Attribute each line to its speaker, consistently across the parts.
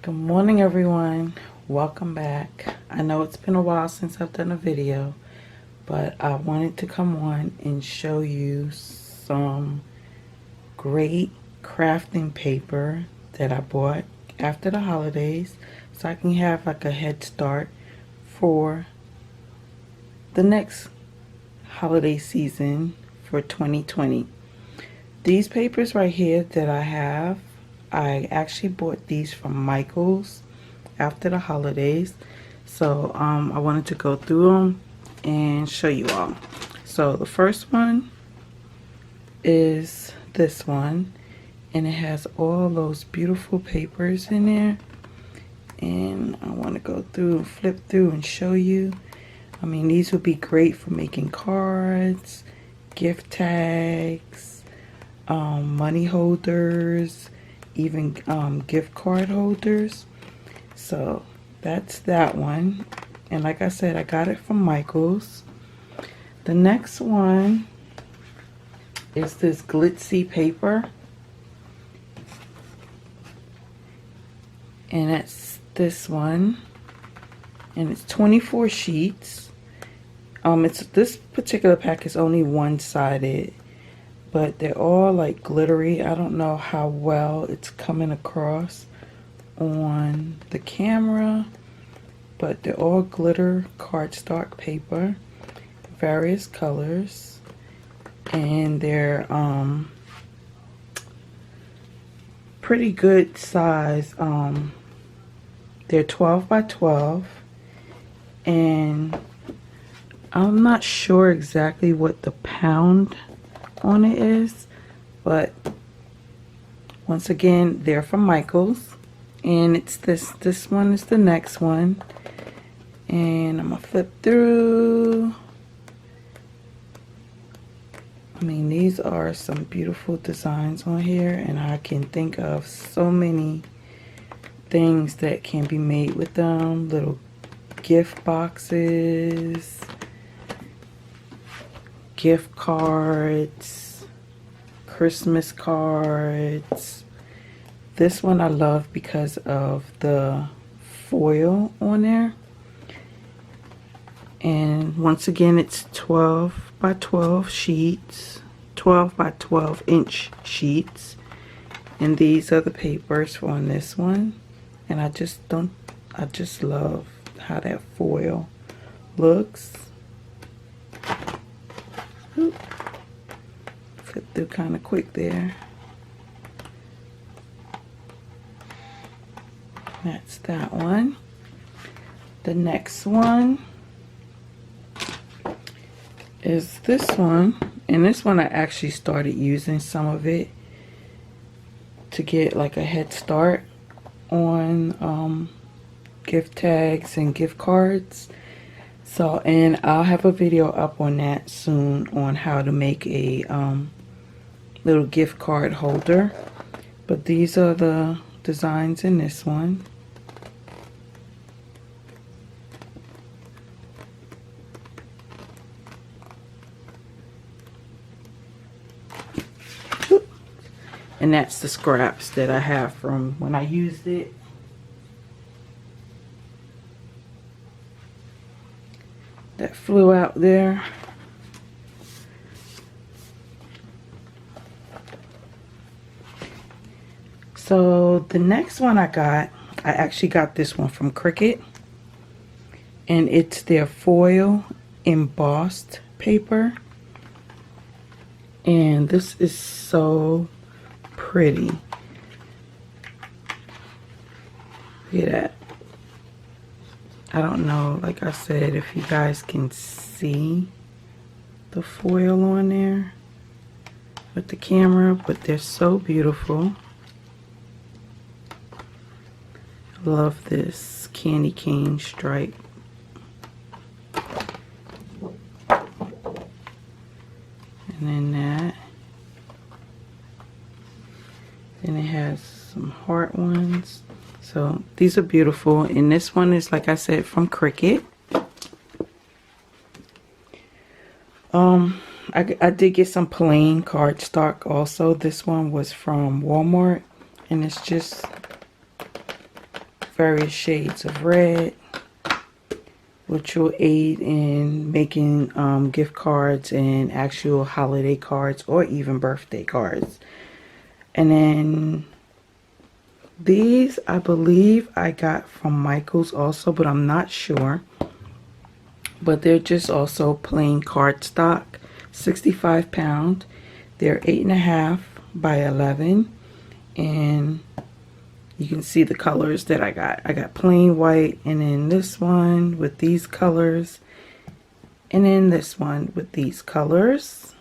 Speaker 1: Good morning, everyone. Welcome back. I know it's been a while since I've done a video, but I wanted to come on and show you some great crafting paper that I bought after the holidays so I can have like a head start for the next holiday season for 2020. These papers right here that I have, I actually bought these from Michael's after the holidays. So I wanted to go through them and show you all. So the first one is this one, and it has all those beautiful papers in there. And I want to go through and flip through and show you. I mean, these would be great for making cards, gift tags, money holders, even gift card holders. So that's that one, and like I said, I got it from Michael's. The next one is this glitzy paper, and that's this one, and it's 24 sheets. It's this particular pack is only one-sided, but they're all like glittery. I don't know how well it's coming across on the camera, but they're all glitter cardstock paper, various colors, and they're pretty good size. They're 12 by 12, and I'm not sure exactly what the pound on it is, but once again, they're from Michael's, and it's this one is the next one, and I'm gonna flip through. I mean, these are some beautiful designs on here, and I can think of so many things that can be made with them. Little gift boxes, gift cards, Christmas cards. This one I love because of the foil on there. And once again, it's 12 by 12 sheets, 12 by 12 inch sheets. And these are the papers on this one. And I just love how that foil looks. Oop. Flip through kind of quick there. That's that one. The next one is this one, and this one I actually started using some of it to get like a head start on gift tags and gift cards. So, and I'll have a video up on that soon on how to make a little gift card holder. But these are the designs in this one. And that's the scraps that I have from when I used it. That flew out there. So the next one I actually got this one from Cricut, and it's their foil embossed paper, and this is so pretty. Look at that. I don't know, like I said, if you guys can see the foil on there with the camera, but they're so beautiful. I love this candy cane stripe. And then that. Then it has some heart ones. So these are beautiful, and this one is, like I said, from Cricut. I did get some plain cardstock also. This one was from Walmart, and it's just various shades of red, which will aid in making gift cards and actual holiday cards or even birthday cards. And then these, I believe I got from Michael's also, but I'm not sure. But they're just also plain cardstock, 65 pound. They're 8.5 by 11, and you can see the colors that I got. I got plain white, and then this one with these colors, and then this one with these colors.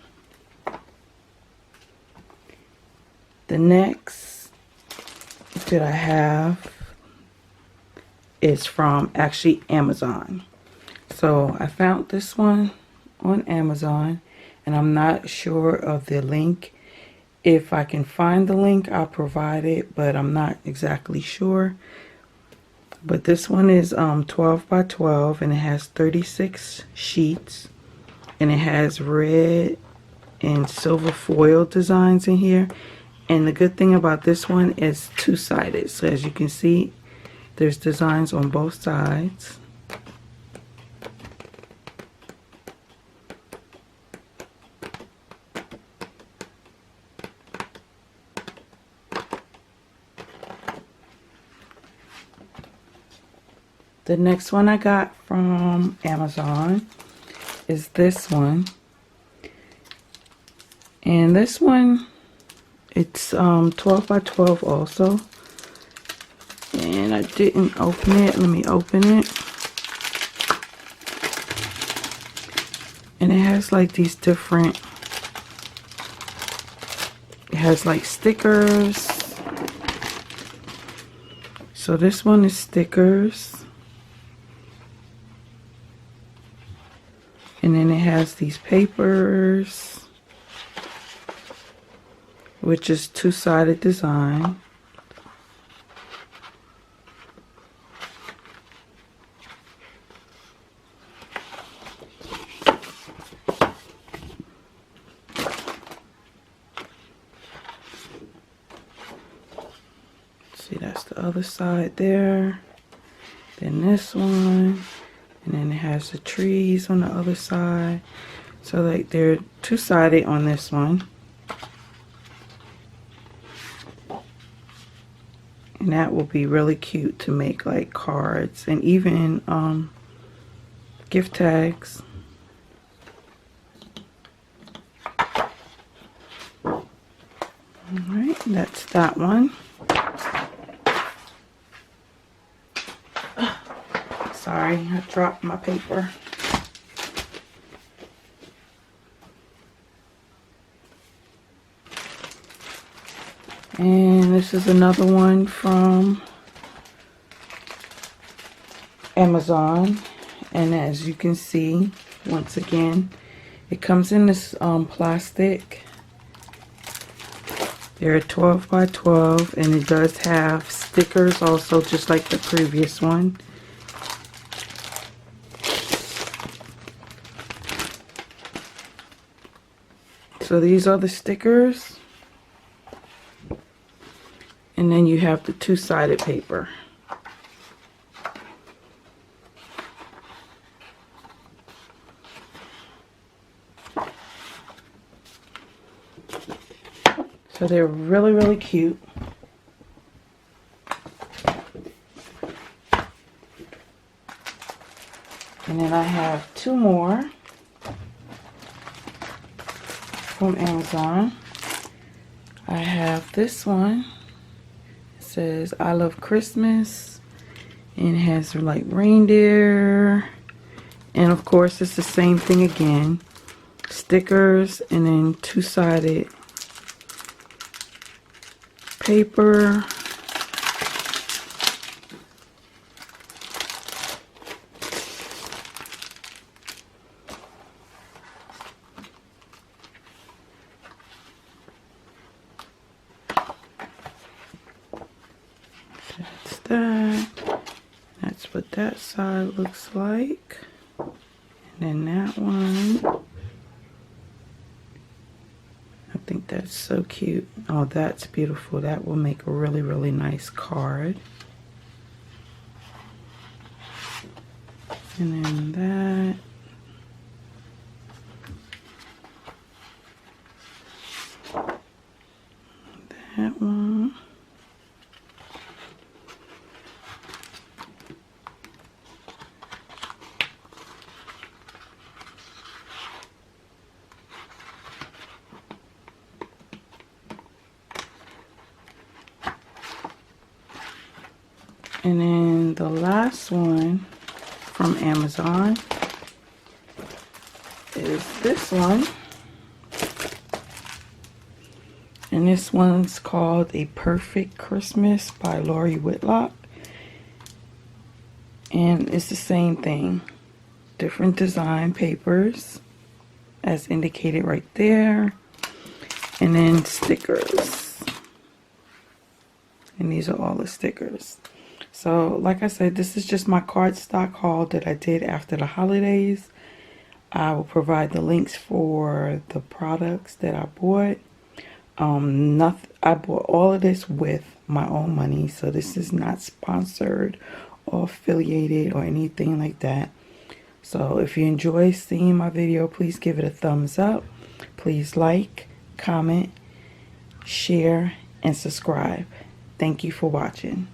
Speaker 1: The next that I have is from actually Amazon. So I found this one on Amazon, and I'm not sure of the link. If I can find the link, I'll provide it, but I'm not exactly sure. But this one is 12 by 12, and it has 36 sheets, and it has red and silver foil designs in here. And the good thing about this one is two-sided. So as you can see, there's designs on both sides. The next one I got from Amazon is this one. And this one, it's 12 by 12 also. And I didn't open it. Let me open it. And it has like these different, it has like stickers. So this one is stickers. And then it has these papers, which is two-sided design. See, that's the other side there. Then this one. And then it has the trees on the other side. So like they're two-sided on this one. And that will be really cute to make like cards and even gift tags. Alright, that's that one. Sorry, I dropped my paper. And this is another one from Amazon. And as you can see, once again, it comes in this plastic. They're 12 by 12, and it does have stickers also, just like the previous one. So these are the stickers, and then you have the two-sided paper. So they're really, really cute. And then I have two more from Amazon. I have this one. It says I love Christmas, and it has like reindeer, and of course it's the same thing again, stickers, and then two-sided paper. That's that. That's what that side looks like. And then that one. I think that's so cute. Oh, that's beautiful. That will make a really, really nice card. And then that. That one. And then the last one from Amazon is this one. And this one's called A Perfect Christmas by Lori Whitlock. And it's the same thing. Different design papers as indicated right there. And then stickers. And these are all the stickers. So like I said, this is just my cardstock haul that I did after the holidays. I will provide the links for the products that I bought. I bought all of this with my own money, so this is not sponsored or affiliated or anything like that. So if you enjoy seeing my video, please give it a thumbs up. Please like, comment, share, and subscribe. Thank you for watching.